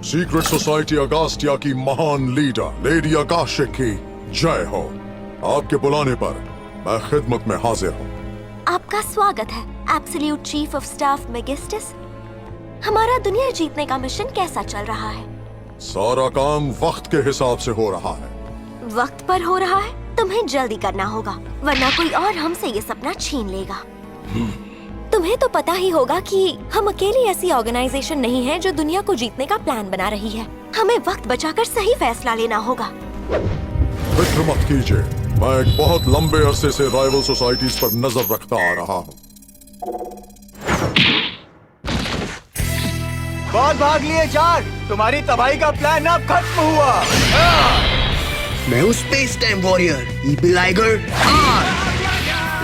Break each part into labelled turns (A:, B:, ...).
A: Secret society अगास्टिया की महान leader lady अगाशिक की जय हो। आपके बुलाने पर मैं खिदमत में हाजिर हूँ।
B: आपका स्वागत है एब्सोल्यूट चीफ ऑफ स्टाफ मेगिस्टस। हमारा दुनिया जीतने का मिशन कैसा चल रहा है?
A: सारा काम वक्त के हिसाब से हो रहा है।
B: वक्त पर हो रहा है? तुम्हें जल्दी करना होगा, वरना कोई और हमसे ये सपना छीन लेगा। तुम्हें तो पता ही होगा कि हम अकेली ऐसी ऑर्गेनाइजेशन नहीं है जो दुनिया को जीतने का प्लान बना रही है। हमें वक्त बचाकर सही फैसला लेना होगा।
A: फिक्र मत कीजिए, मैं एक बहुत लंबे अरसे से राइवल सोसाइटीज पर नजर रखता आ रहा हूँ।
C: बहुत भाग लिए चार, तुम्हारी तबाही का प्लान अब खत्म हुआ।
D: मैं हूँ space time warrior evil Igor R.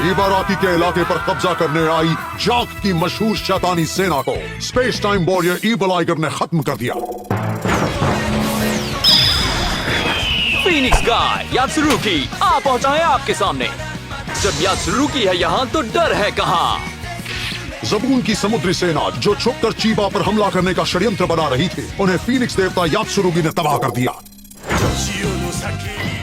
A: Ibaraki के इलाके पर कब्जा करने आई जाक की मशहूर शैतानी सेना को space time warrior evil Iger ने खत्म कर दिया।
E: फीनिक्स गाय यात्सुरुकी आ पहुंचा है आपके सामने। जब यात्सुरुकी है यहाँ तो डर है कहाँ?
A: ज़बून की समुद्री सेना जो छुपकर चीबा पर हमला करने का षड्यंत्र बना रही थी, उन्हें फीनिक्स देवता यात्सुरुगी ने तबाह कर दिया।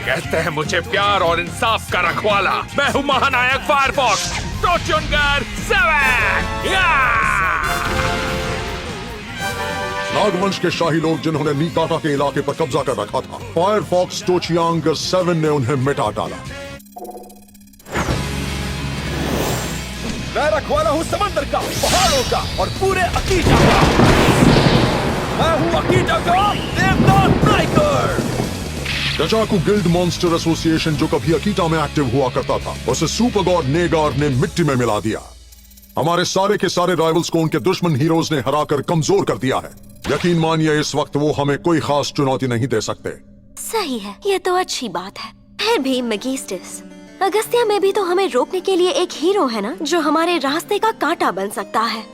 F: कहते हैं मुझे प्यार और इंसाफ का रखवाला। मैं हूँ महानायक फायरफॉक्स टोचुनगर 7।
A: नागवंश के शाही लोग जिन्होंने निकाटा के इलाके पर कब्जा कर रखा था, फायरफॉक्स टोचियांगर 7 ने उन्हें मिटा डाला।
C: मैं रखवाला हूँ समंदर का, पहाड़ों का और पूरे अकीटा का। मैं हूँ अकीटा का देवता ब्रेकर।
A: डजाकू गिल्ड मॉन्स्टर एसोसिएशन जो कभी अकीटा में एक्टिव हुआ करता था, उसे सुपर गॉड नेगार ने मिट्टी में मिला दिया। हमारे सारे के सारे राइवल्स को उनके दुश्मन हीरोज ने हराकर कमजोर कर दिया है। यकीन मानिए इस वक्त वो हमें कोई खास चुनौती नहीं दे सकते।
B: सही है, ये तो अच्छी बात है। फिर भी मेगिस्टस, अगस्त्या में भी तो हमें रोकने के लिए एक हीरो है ना, जो हमारे रास्ते का कांटा बन सकता है।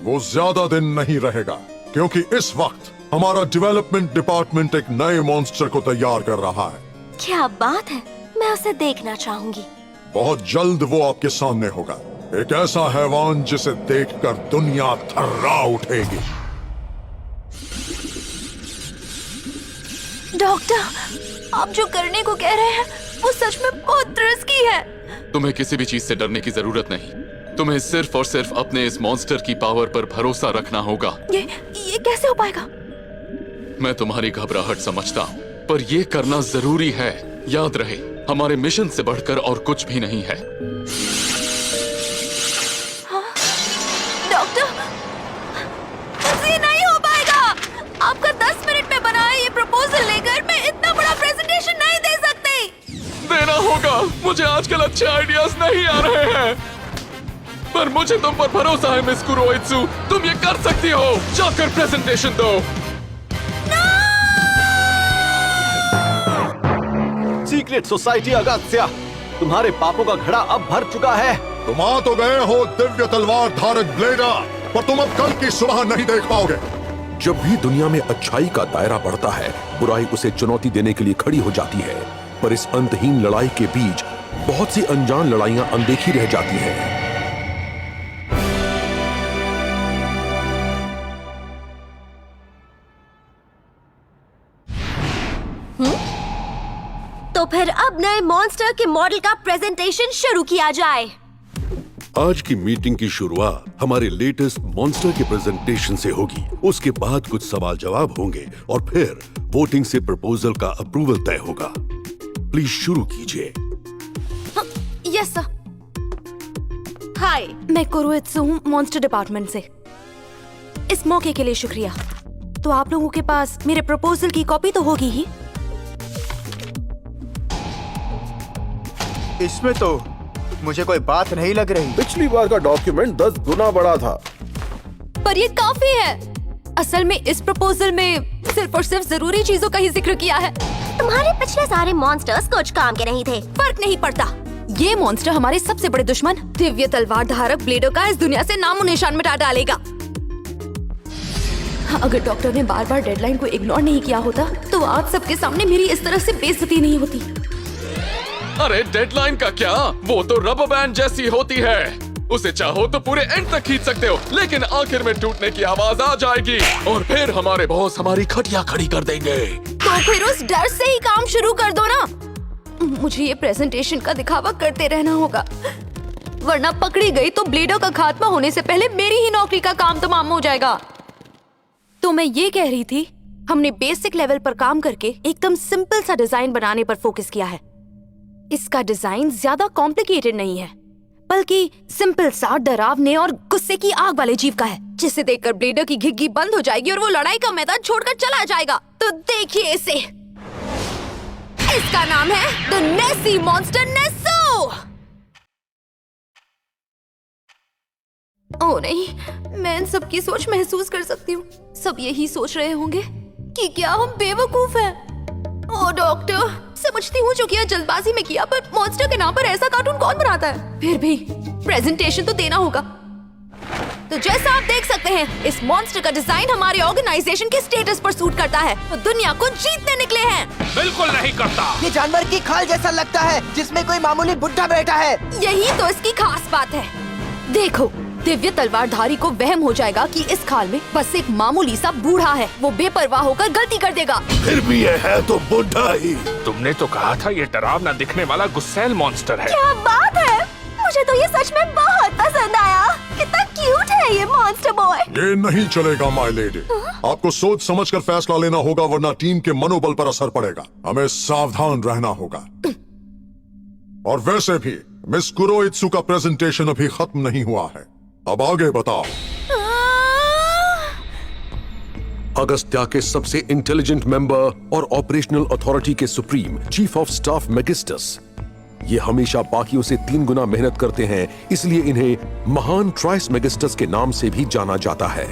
A: वो ज्यादा दिन नहीं रहेगा, क्योंकि इस वक्त हमारा डेवलपमेंट डिपार्टमेंट एक नए मॉन्स्टर को तैयार कर रहा है।
B: क्या बात है, मैं उसे देखना चाहूंगी।
A: बहुत जल्द वो आपके सामने होगा, एक ऐसा हैवान जिसे देखकर दुनिया थर्रा उठेगी।
B: डॉक्टर, आप जो करने को कह रहे हैं वो सच में बहुत रिस्की है।
G: तुम्हें किसी भी चीज से डरने की जरूरत नहीं। तुम्हें सिर्फ और सिर्फ अपने इस मॉन्स्टर की पावर पर भरोसा रखना होगा।
B: ये कैसे हो पाएगा?
G: मैं तुम्हारी घबराहट समझता हूँ, पर ये करना जरूरी है। याद रहे, हमारे मिशन से बढ़कर और कुछ भी नहीं है।
B: हाँ? डॉक्टर, मुझसे ये नहीं हो पाएगा। आपका 10 मिनट में बनाया ये प्रपोजल लेकर मैं इतना बड़ा प्रेजेंटेशन नहीं दे सकती।
G: देना होगा। मुझे आजकल अच्छे आइडियाज नहीं आ रहे हैं, पर मुझे तुम पर भरोसा है मिस कुरोइत्सु। तुम ये कर सकती हो। जाकर प्रेजेंटेशन दो।
C: सीक्रेट सोसाइटी अगस्त्या, तुम्हारे पापों का घड़ा अब भर चुका है।
A: तुम आ तो गए हो दिव्य तलवार धारक ब्लेडर, पर तुम अब कल की सुबह नहीं देख पाओगे।
H: जब भी दुनिया में अच्छाई का दायरा बढ़ता है, बुराई उसे चुनौती देने के लिए खड़ी हो जाती है। पर इस अंतहीन लड़ाई के बीच बहुत सी अनजान लड़ाइयां अनदेखी रह जाती हैं।
B: तो फिर अब नए मॉन्स्टर के मॉडल का प्रेजेंटेशन शुरू किया जाए।
H: आज की मीटिंग की शुरुआत हमारे लेटेस्ट मॉन्स्टर के प्रेजेंटेशन से होगी। उसके बाद कुछ सवाल जवाब होंगे और फिर वोटिंग से प्रपोजल का अप्रूवल तय होगा। प्लीज शुरू कीजिए।
I: Yes sir. हाय, मैं कुरोइत्सु हूँ मॉन्स्टर डिपार्टमेंट से। इस मौके के लिए शुक्रिया। तो आप लोगों के पास मेरे प्रपोजल की कॉपी तो होगी ही।
C: इसमें तो मुझे कोई बात नहीं लग रही।
H: पिछली बार का डॉक्यूमेंट 10 गुना बड़ा था।
I: पर ये काफी है। असल में इस प्रपोजल में सिर्फ और सिर्फ जरूरी चीजों का ही जिक्र किया है।
B: तुम्हारे पिछले सारे मॉन्स्टर्स कुछ काम के नहीं थे।
I: फर्क नहीं पड़ता। ये मॉन्स्टर हमारे सबसे बड़े दुश्मन दिव्य तलवार धारक ब्लेडो का इस दुनिया से नामो निशान मिटा डालेगा। अगर डॉक्टर ने बार बार डेडलाइन को इग्नोर नहीं किया होता तो आप सबके सामने मेरी इस तरह से बेइज्जती नहीं होती।
G: अरे डेडलाइन का क्या, वो तो रबर बैंड जैसी होती है। उसे चाहो तो पूरे एंड तक खींच सकते हो, लेकिन आखिर में टूटने की आवाज आ जाएगी और फिर हमारे बॉस हमारी खटिया खड़ी कर देंगे।
I: तो फिर उस डर से ही काम शुरू कर दो ना। मुझे ये प्रेजेंटेशन का दिखावा करते रहना होगा, वरना पकड़ी गई तो ब्लेडर का खात्मा होने से पहले मेरी ही नौकरी का काम तमाम हो जाएगा। तो मैं ये कह रही थी, हमने बेसिक लेवल पर काम करके एकदम सिंपल सा डिजाइन बनाने पर फोकस किया है। इसका डिजाइन ज्यादा कॉम्प्लिकेटेड नहीं है, बल्कि सिंपल सा डरावने और गुस्से की आग वाले जीव का है, जिसे देखकर ब्लेडर की घिग्गी बंद हो जाएगी और वो लड़ाई का मैदान छोड़कर चला जाएगा। तो देखिए इसे, इसका नाम है द नेसी मॉन्स्टर नेसो। ओह नहीं, मैं इन सब की सोच महसूस कर सकती हूँ। सब यही सोच रहे होंगे कि क्या हम बेवकूफ हैं। ओह डॉक्टर, समझती हूँ जो किया जल्दबाजी में किया, पर मॉन्स्टर के नाम पर ऐसा कार्टून कौन बनाता है? फिर भी प्रेजेंटेशन तो देना होगा। तो जैसा आप देख सकते हैं, इस मॉन्स्टर का डिजाइन हमारे ऑर्गेनाइजेशन के स्टेटस पर सूट करता है। तो दुनिया को जीतने निकले हैं।
F: बिल्कुल नहीं करता।
J: ये जानवर की खाल जैसा लगता है जिसमें कोई मामूली बुड्ढा बैठा है।
I: यही तो इसकी खास बात है। देखो, दिव्य तलवारधारी को वहम हो जाएगा कि इस खाल में बस एक मामूली सा बूढ़ा है। वो बेपरवाह होकर गलती कर देगा।
H: फिर भी ये है तो बुढ़ा ही।
F: तुमने तो कहा था ये डरावना दिखने वाला गुस्सैल मॉन्स्टर है।
B: क्या बात है, मुझे तो ये सच में बहुत पसंद आया। कितना क्यूट है ये मॉन्स्टर बॉय।
A: ये नहीं चलेगा माय लेडी, आपको सोच समझकर फैसला लेना होगा, वरना टीम के मनोबल पर असर पड़ेगा। हमें सावधान रहना होगा। और वैसे भी मिस कुरोइत्सु का प्रेजेंटेशन अभी खत्म नहीं हुआ है। अब आगे बताओ।
H: अगस्त्या के सबसे इंटेलिजेंट मेंबर और ऑपरेशनल अथॉरिटी के सुप्रीम चीफ ऑफ स्टाफ मैगिस्टस, ये हमेशा बाकियों से 3 गुना मेहनत करते हैं, इसलिए इन्हें महान ट्राइस मैगिस्टस के नाम से भी जाना जाता है।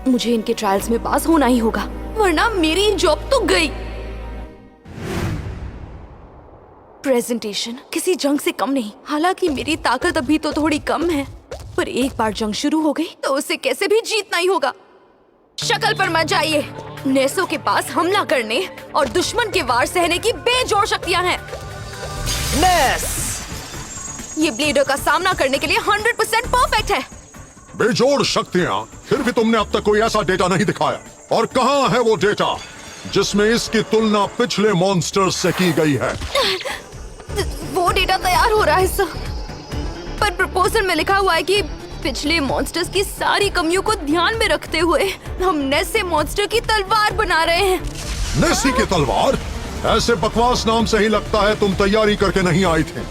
I: मुझे इनके ट्रायल्स में पास होना ही होगा, वरना मेरी जॉब तो गई। प्रेजेंटेशन किसी जंग से कम नहीं। हालांकि मेरी ताकत अभी तो थोड़ी कम है, पर एक बार जंग शुरू हो गई तो उसे कैसे भी जीतना ही होगा। शक्ल पर मत जाइए। नेसो के पास हमला करने और दुश्मन के वार सहने की बेजोड़ शक्तियां हैं।
J: नेस,
I: ये ब्लेडर का सामना करने के लिए 100% परफेक्ट है।
A: बेजोड़ शक्तियां? फिर भी तुमने अब तक कोई ऐसा डेटा नहीं दिखाया। और कहां है वो डेटा जिसमें इसकी तुलना पिछले मॉन्स्टर्स से की गई है?
I: वो डेटा तैयार हो रहा है सर, पर प्रपोजल में लिखा हुआ है कि पिछले मॉन्स्टर्स की सारी कमियों को ध्यान में रखते हुए हम नेसे मॉन्स्टर की तलवार बना रहे हैं।
A: नेसी की तलवार? ऐसे बकवास नाम से ही लगता है तुम तैयारी करके नहीं आई थे।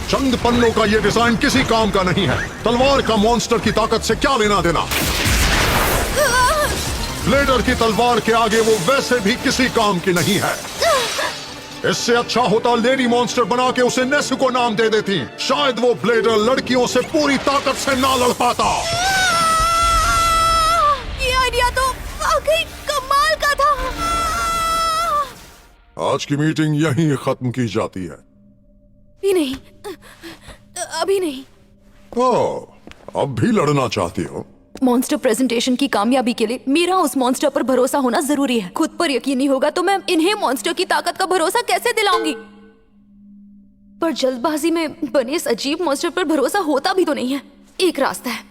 A: चंद पन्नों का ये डिजाइन किसी काम का नहीं है। तलवार का मॉन्स्टर की ताकत से क्या लेना देना? ब्लेडर की तलवार के आगे वो वैसे भी किसी काम की नहीं है। इससे अच्छा होता लेडी मॉन्स्टर बना के उसे नेसु को नाम दे देती। शायद वो ब्लेडर लड़कियों से पूरी ताकत से ना लड़ पाता।
I: ये आइडिया तो वाकई कमाल का था।
A: आज की मीटिंग यहीं खत्म की जाती है।
I: भी नहीं, अभी नहीं।
A: ओह, अब भी लड़ना चाहती हो?
I: मॉन्स्टर प्रेजेंटेशन की कामयाबी के लिए मेरा उस मॉन्स्टर पर भरोसा होना जरूरी है। खुद पर यकीन नहीं होगा तो मैं इन्हें मॉन्स्टर की ताकत का भरोसा कैसे दिलाऊंगी? पर जल्दबाजी में बने इस अजीब मॉन्स्टर पर भरोसा होता भी तो नहीं है। एक रास्ता है।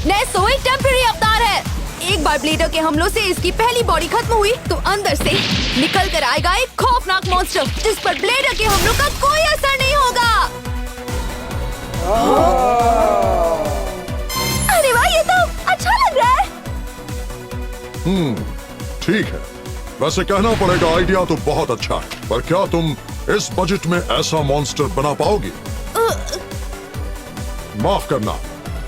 I: नेसो एक टेम्पररी अवतार है। एक बार ब्लेडर के हमलों से इसकी पहली बॉडी खत्म हुई तो अंदर से निकल कर आएगा एक खौफनाक मॉन्स्टर जिस पर ब्लेडर के हमलों का कोई असर नहीं होगा। अरे वाह, ये तो अच्छा लग रहा है।
A: ठीक है। वैसे कहना पड़ेगा आइडिया तो बहुत अच्छा है, पर क्या तुम इस बजट में ऐसा मॉन्स्टर बना पाओगी? माफ करना,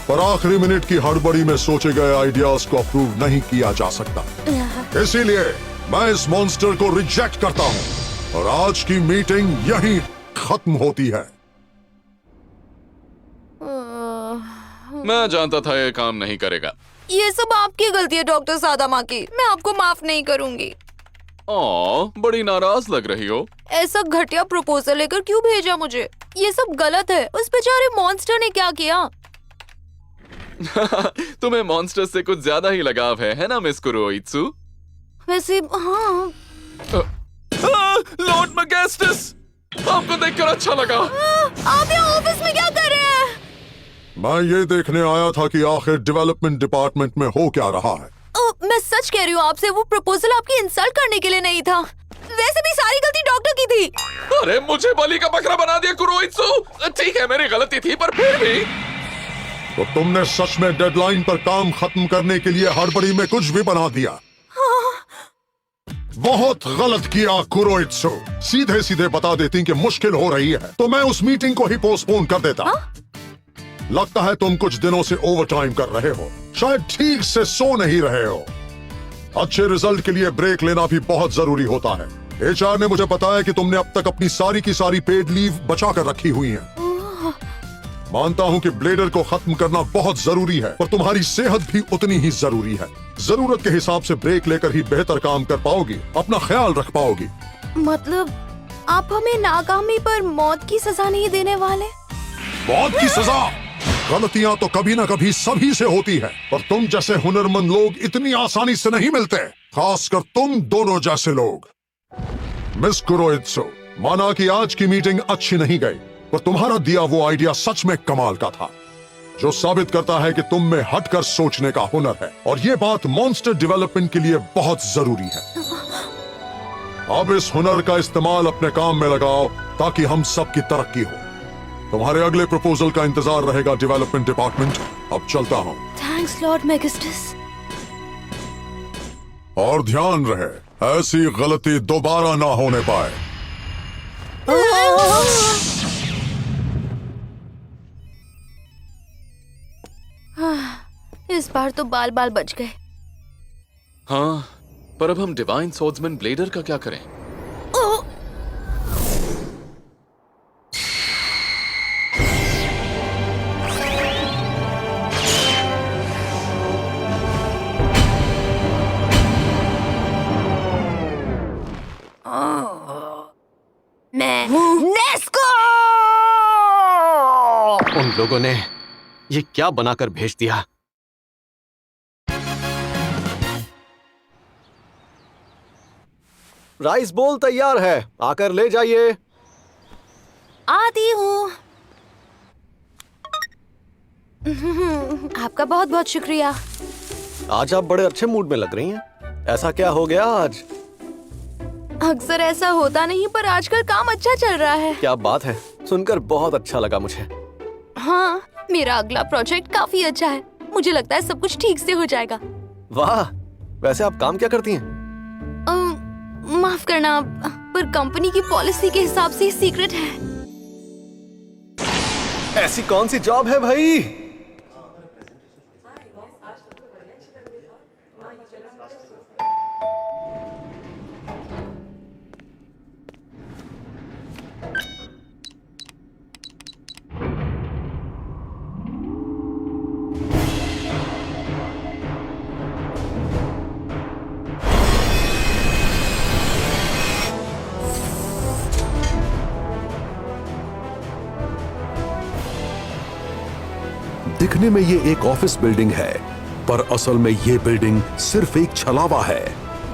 A: पर आखिरी मिनट की हड़बड़ी में सोचे गए आइडियाज को अप्रूव नहीं किया जा सकता। इसीलिए मैं इस मॉन्स्टर को रिजेक्ट करता हूं और आज की मीटिंग यहीं खत्म होती है।
G: मैं जानता था ये काम नहीं करेगा।
I: ये सब आपकी गलती है डॉक्टर सादामा की। मैं आपको माफ नहीं करूंगी।
G: बड़ी नाराज लग रही हो।
I: ऐसा घटिया प्रपोजल लेकर क्यों भेजा मुझे? ये सब गलत है। उस बेचारे मॉन्स्टर ने क्या किया?
G: तुम्हें मॉन्स्टर से कुछ ज्यादा ही लगाव है ना मिस कुरोइत्सु?
I: वैसे हाँ।
G: लॉर्ड मैगिस्टस, आपको देखकर अच्छा लगा।
I: आप यहाँ ऑफिस में क्या कर रहे हैं?
A: मैं ये देखने आया था कि आखिर डेवलपमेंट डिपार्टमेंट में हो क्या रहा है।
I: मैं सच कह रही हूँ आपसे, वो प्रपोजल आपकी इंसल्ट करने के लिए नहीं था। वैसे भी सारी गलती डॉक्टर की थी।
G: अरे मुझे बलि का बकरा बना दिया कुरोइत्सु। ठीक है मेरी गलती थी, पर फिर भी।
A: तो तुमने सच में डेडलाइन पर काम खत्म करने के लिए हड़बड़ी में कुछ भी बना दिया। बहुत गलत किया कुरोइत्सु। सीधे सीधे बता देती कि मुश्किल हो रही है तो मैं उस मीटिंग को ही पोस्टपोन कर देता। लगता है तुम कुछ दिनों से ओवरटाइम कर रहे हो, शायद ठीक से सो नहीं रहे हो। अच्छे रिजल्ट के लिए ब्रेक लेना भी बहुत जरूरी होता है। एचआर ने मुझे बताया कि तुमने अब तक अपनी सारी की सारी पेड लीव बचा कर रखी हुई है। मानता हूं कि ब्लेडर को खत्म करना बहुत जरूरी है, पर तुम्हारी सेहत भी उतनी ही जरूरी है। जरूरत के हिसाब से ब्रेक लेकर ही बेहतर काम कर पाओगी, अपना ख्याल रख पाओगी।
I: मतलब आप हमें नाकामी पर मौत की सजा नहीं देने वाले?
A: मौत की सजा? गलतियां तो कभी ना कभी सभी से होती है, पर तुम जैसे हुनरमंद लोग इतनी आसानी से नहीं मिलते, खासकर तुम दोनों जैसे लोग। मिस कुरोइत्सु, माना कि आज की मीटिंग अच्छी नहीं गई, पर तुम्हारा दिया वो आइडिया सच में कमाल का था, जो साबित करता है कि तुम में हटकर सोचने का हुनर है, और ये बात मॉन्स्टर डेवलपमेंट के लिए बहुत जरूरी है। अब इस हुनर का इस्तेमाल अपने काम में लगाओ ताकि हम सबकी तरक्की हो। तुम्हारे अगले प्रपोजल का इंतजार रहेगा डेवलपमेंट डिपार्टमेंट। अब चलता हूँ।
I: Thanks lord Megistus.
A: और ध्यान रहे, ऐसी गलती दोबारा ना होने पाए।
I: इस बार तो बाल बाल बच गए।
G: हाँ, पर अब हम डिवाइन स्वॉर्ड्समैन ब्लेडर का क्या करें?
I: मैं नेस्को!
K: उन लोगों ने ये क्या बनाकर भेज दिया? राइस बोल तैयार है, आकर ले जाइए।
I: आती हूँ। आपका बहुत बहुत शुक्रिया।
K: आज आप बड़े अच्छे मूड में लग रही हैं। ऐसा क्या हो गया आज?
I: अक्सर ऐसा होता नहीं, पर आजकल काम अच्छा चल रहा है।
K: क्या बात है, सुनकर बहुत अच्छा लगा मुझे।
I: हाँ, मेरा अगला प्रोजेक्ट काफी अच्छा है। मुझे लगता है सब कुछ ठीक से हो जाएगा।
K: वाह, वैसे आप काम क्या करती हैं?
I: माफ करना, पर कंपनी की पॉलिसी के हिसाब से सीक्रेट है।
K: ऐसी कौन सी जॉब है भाई?
H: दिखने में ये एक ऑफिस बिल्डिंग है, पर असल में ये बिल्डिंग सिर्फ एक छलावा है,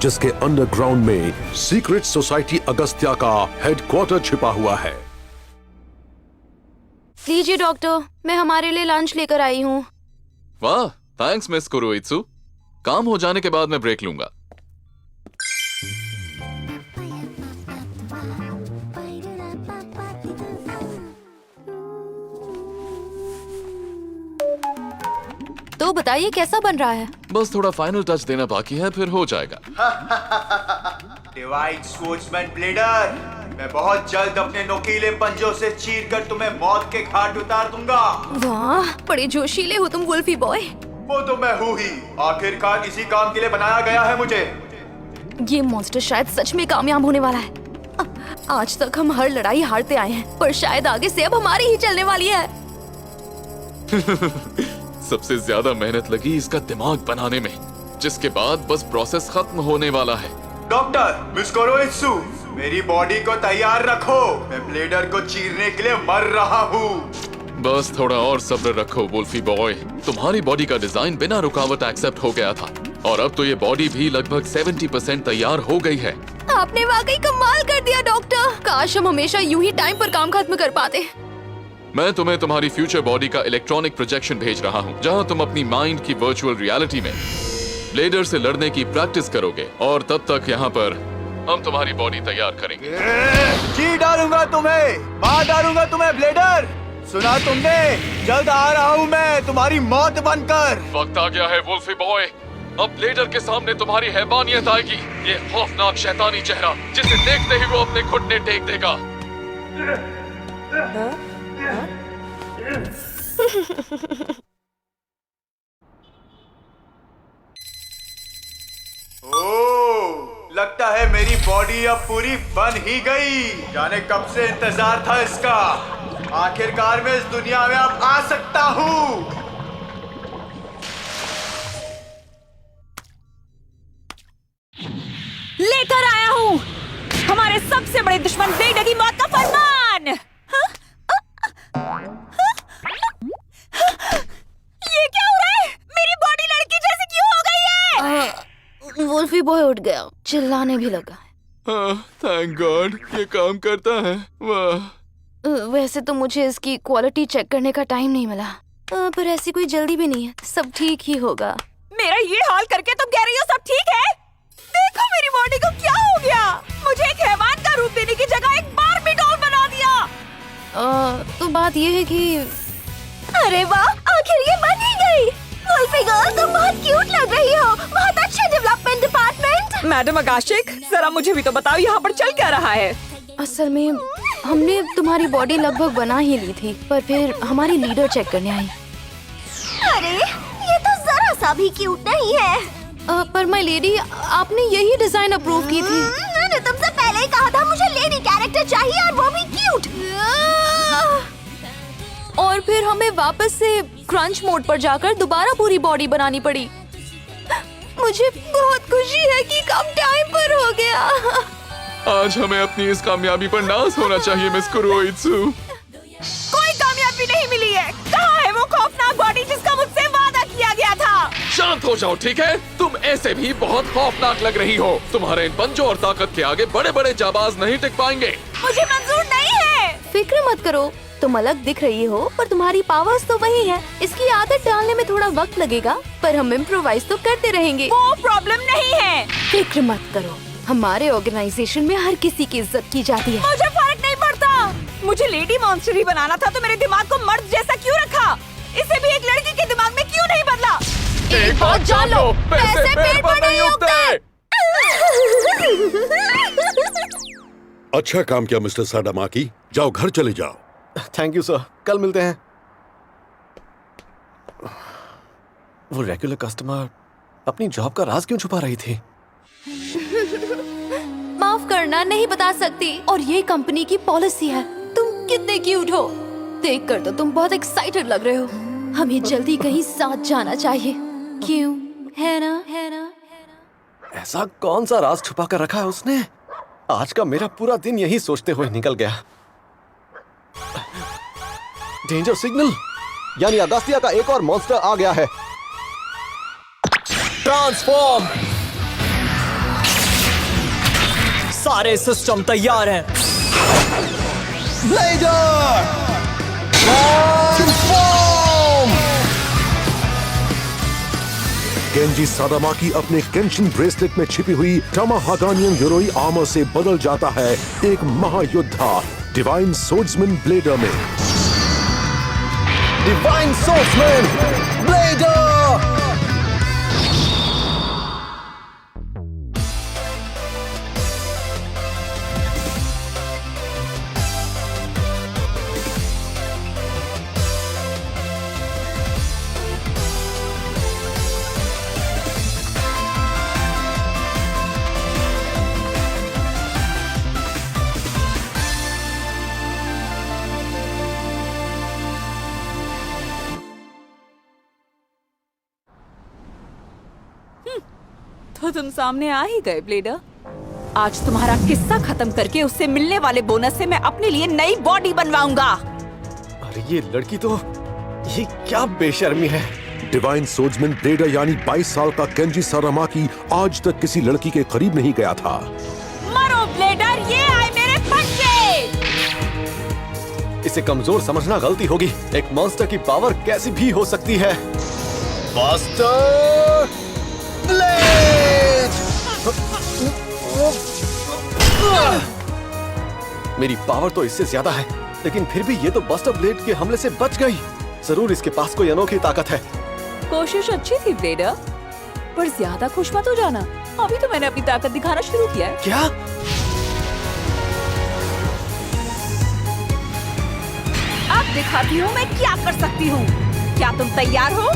H: जिसके अंडरग्राउंड में सीक्रेट सोसाइटी अगस्त्या का हेडक्वार्टर छिपा हुआ है।
I: लीजिए डॉक्टर, मैं हमारे लिए लंच लेकर आई हूँ।
G: वाह, थैंक्स मिस कुरोइत्सु। काम हो जाने के बाद मैं ब्रेक लूंगा।
I: तो बताइए कैसा बन रहा है?
G: बस थोड़ा फाइनल टच देना बाकी है, फिर हो जाएगा।
L: डिवाइन स्वॉर्ड्समैन ब्लेडर, मैं बहुत जल्द अपने नुकीले पंजों से चीरकर तुम्हें मौत के घाट उतार दूंगा।
I: वाह, बड़े जोशीले हो तुम वुल्फी बॉय।
L: वो तो मैं हूँ ही, आखिरकार इसी काम के लिए बनाया गया है मुझे।
I: ये मॉन्स्टर शायद सच में कामयाब होने वाला है। आज तक हम हर लड़ाई हारते आए हैं, पर शायद आगे से अब हमारी ही चलने वाली है।
G: सबसे ज्यादा मेहनत लगी इसका दिमाग बनाने में, जिसके बाद बस प्रोसेस खत्म होने वाला है।
L: डॉक्टर मिस कुरोइत्सु, मेरी बॉडी को तैयार रखो, मैं ब्लेडर को चीरने के लिए मर रहा हूँ।
G: बस थोड़ा और सब्र रखो वुल्फी बॉय। तुम्हारी बॉडी का डिजाइन बिना रुकावट एक्सेप्ट हो गया था, और अब तो ये बॉडी भी लगभग 70% तैयार हो गई है।
I: आपने वाकई कमाल कर दिया डॉक्टर। काश हम हमेशा यूं ही टाइम पर काम खत्म कर पाते।
G: मैं तुम्हें तुम्हारी फ्यूचर बॉडी का इलेक्ट्रॉनिक प्रोजेक्शन भेज रहा हूँ, जहाँ तुम अपनी माइंड की वर्चुअल रियलिटी में ब्लेडर से लड़ने की प्रैक्टिस करोगे, और तब तक यहाँ पर हम तुम्हारी बॉडी तैयार करेंगे।
L: जी डालूंगा तुम्हें, मार डालूंगा तुम्हें ब्लेडर। सुना तुमने? जल्द आ रहा हूँ मैं तुम्हारी मौत बनकर।
G: वक्त आ गया है वुल्फी बॉय, अब ब्लेडर के सामने तुम्हारी हैवानियत आएगी। ये खौफनाक शैतानी चेहरा जिसे देखते ही वो अपने घुटने टेक देगा।
L: लगता है मेरी बॉडी अब पूरी बन ही गई। जाने कब से इंतजार था इसका। आखिरकार मैं इस दुनिया में अब आ सकता हूँ।
M: लेकर आया हूँ हमारे सबसे बड़े दुश्मन ब्लेडर की मौत का फरमान। ये क्या हो रहा है? मेरी बॉडी लड़की जैसी क्यों हो गई है?
I: वुल्फी बॉय उठ गया, चिल्लाने भी लगा।
G: थैंक गॉड, ये काम करता है। वाह।
I: वैसे तो मुझे इसकी क्वालिटी चेक करने का टाइम नहीं मिला, पर ऐसी कोई जल्दी भी नहीं है, सब ठीक ही होगा।
M: मेरा ये हाल करके तुम कह रही हो सब ठीक है? देखो मेरी बॉडी को क्या हो गया। मुझे एक हैवान का रूप देने की जगह एक बार्बी डॉल बना दिया।
I: तो बात ये है कि
B: अरे वाह, आखिर ये बन ही गई। वुल्फी गर्ल, तुम बहुत क्यूट लग रही हो। बहुत अच्छा डेवलपमेंट डिपार्टमेंट।
M: मैडम आकाशिक, जरा मुझे भी तो बताओ यहाँ पर चल क्या रहा है?
I: असल में हमने तुम्हारी बॉडी लगभग बना ही ली थी, पर फिर हमारी लीडर चेक करने आई।
B: अरे ये तो जरा सा भी क्यूट नहीं है।
I: पर माय लेडी, आपने यही डिजाइन अप्रूव की थी।
B: मैंने तुमसे पहले ही कहा था मुझे लेडी कैरेक्टर चाहिए, और वो भी क्यूट।
I: और फिर हमें वापस से क्रंच मोड पर जाकर दोबारा पूरी बॉडी बनानी पड़ी। मुझे बहुत खुशी है कि कम टाइम पर हो गया।
G: आज हमें अपनी इस कामयाबी पर नाज होना चाहिए मिस कुरोइत्सु।
M: कोई कामयाबी नहीं मिली है। कहाँ है वो खौफनाक बॉडी जिसका मुझसे वादा किया गया था?
G: शांत हो जाओ, ठीक है? तुम ऐसे भी बहुत खौफनाक लग रही हो। तुम्हारे इन पंजों और ताकत के आगे बड़े बड़े जाबाज नहीं टिक पाएंगे।
M: मुझे मंजूर नहीं है।
I: फिक्र मत करो, तुम अलग दिख रही हो पर तुम्हारी पावर्स तो वही है। इसकी आदत डालने में थोड़ा वक्त लगेगा, पर हम इम्प्रोवाइज तो करते रहेंगे।
M: वो प्रॉब्लम नहीं है।
I: फिक्र मत करो, हमारे ऑर्गेनाइजेशन में हर किसी की इज्जत की जाती है।
M: मुझे फर्क नहीं पड़ता। मुझे लेडी मॉन्स्टर ही बनाना था, तो मेरे दिमाग को मर्द जैसा क्यों रखा? इसे भी एक लड़की के दिमाग में क्यों नहीं बदला?
I: एक बात जान लो, पैसे पेट पर नहीं उगते।
H: अच्छा काम किया मिस्टर साडामाकी, जाओ घर चले जाओ।
K: थैंक यू सर, कल मिलते हैं। वो रेगुलर कस्टमर अपनी जॉब का राज क्यों छुपा रही थी?
I: माफ करना, नहीं बता सकती, और ये कंपनी की पॉलिसी है। तुम कितने क्यूट हो, देखकर तो तुम बहुत एक्साइटेड लग रहे हो। हमें जल्दी कहीं साथ जाना चाहिए, क्यों? है ना?
K: ऐसा कौन सा राज छुपा कर रखा है उसने? आज का मेरा पूरा दिन यही सोचते हुए निकल गया। डेंजर सिग्नल, यानी अगस्तिया का एक और मॉन्स्टर आ गया है।
C: ट्रांसफॉर्म। सारे सिस्टम तैयार हैं। Bladder transform.
A: केंजी सादामाकी अपने केंशिन ब्रेसलेट में छिपी हुई टमाहागानियन यूरोई आर्मर से बदल जाता है एक महायोद्धा डिवाइन सोर्ड्समैन ब्लेडर में।
C: Divine swordsman blader.
M: तो तुम सामने आ ही गए ब्लेडर। आज तुम्हारा किस्सा खत्म करके उससे मिलने वाले बोनस से मैं अपने लिए नई बॉडी बनवाऊंगा।
K: अरे ये लड़की तो, ये क्या बेशर्मी है।
A: डिवाइन सोर्ड्समैन ब्लेडर यानी 22 साल का केंजी सादामाकी आज तक किसी लड़की के करीब नहीं गया था।
M: ब्लेडर, ये आए मेरे पंजे।
K: इसे कमजोर समझना गलती होगी। एक मॉन्स्टर की पावर कैसी भी हो सकती है।
C: Master blade.
K: मेरी पावर तो इससे ज्यादा है, लेकिन फिर भी ये तो बस्टर ब्लेड के हमले से बच गई। जरूर इसके पास कोई अनोखी ताकत है।
M: कोशिश अच्छी थी ब्लेडर, पर ज्यादा खुश मत हो जाना। अभी तो मैंने अपनी ताकत दिखाना शुरू किया है।
K: क्या?
M: अब दिखाती हूँ मैं क्या कर सकती हूँ। क्या तुम तैयार हो?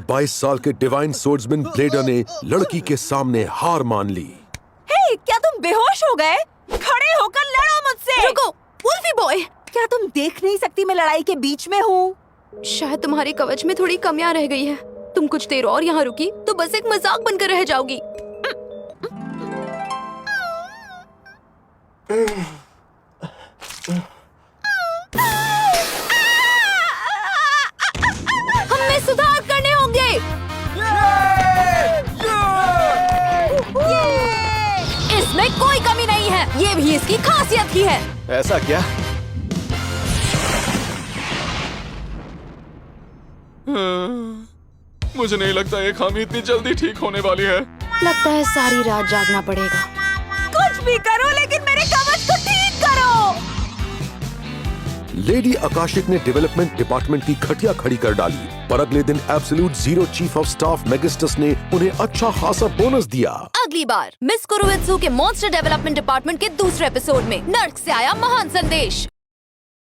H: 22 साल के डिवाइन सोर्ड्समैन ब्लेडर ने लड़की के सामने हार मान ली।
M: हे, क्या तुम बेहोश हो गए? खड़े होकर लड़ो मुझसे।
I: रुको, वुल्फी बॉय।
M: क्या तुम देख नहीं सकती मैं लड़ाई के बीच में हूँ?
I: शायद तुम्हारे कवच में थोड़ी कमियां रह गई है। तुम कुछ देर और यहाँ रुकी तो बस एक मजाक बनकर रह जाओगी। हमें सुधार करने होंगे। इसमें कोई कमी नहीं है, ये भी इसकी खासियत ही है।
K: ऐसा क्या?
G: मुझे नहीं लगता ये खामी इतनी जल्दी ठीक होने वाली है।
I: लगता है सारी रात जागना पड़ेगा।
M: कुछ भी करो, लेकिन मेरे कवच को ठीक करो।
H: लेडी आकाशिक ने डेवलपमेंट डिपार्टमेंट की खटिया खड़ी कर डाली, पर अगले दिन absolute zero chief of staff Megistus ने उन्हें अच्छा खासा बोनस दिया।
I: अगली बार मिस कुरोवित्सु के मॉन्स्टर डेवलपमेंट डिपार्टमेंट के दूसरे एपिसोड में नर्क से आया महान संदेश।